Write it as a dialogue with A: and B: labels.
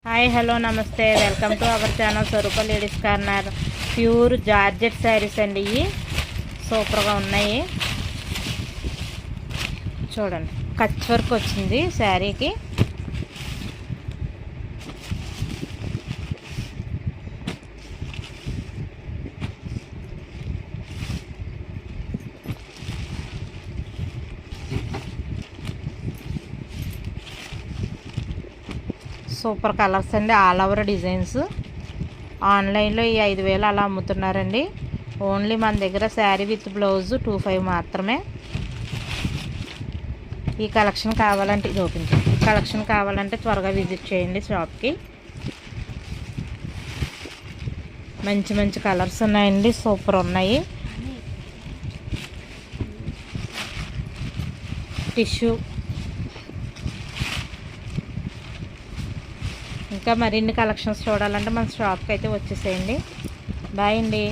A: Hi hello నమస్తే welcome to our channel Swarupa ladies corner. Pure georgette sarees అండి. ఇవి సూపర్గా ఉన్నాయి. చూడండి, కచ్ వర్క్ వచ్చింది శారీకి. సూపర్ కలర్స్ అండి, ఆల్ ఓవర్ డిజైన్స్. ఆన్లైన్లో ఈ 5,000 అలా అమ్ముతున్నారండి. ఓన్లీ మన దగ్గర శారీ విత్ బ్లౌజ్ 25 మాత్రమే. ఈ కలెక్షన్ కావాలంటే ఇది ఓపెన్ చేయండి. ఈ కలెక్షన్ కావాలంటే త్వరగా విజిట్ చేయండి షాప్కి. మంచి మంచి కలర్స్ ఉన్నాయండి, సూపర్ ఉన్నాయి. టిష్యూ ఇంకా మరిన్ని కలెక్షన్స్ చూడాలంటే మన షాప్కి అయితే వచ్చేసేయండి. బాయ్ అండి.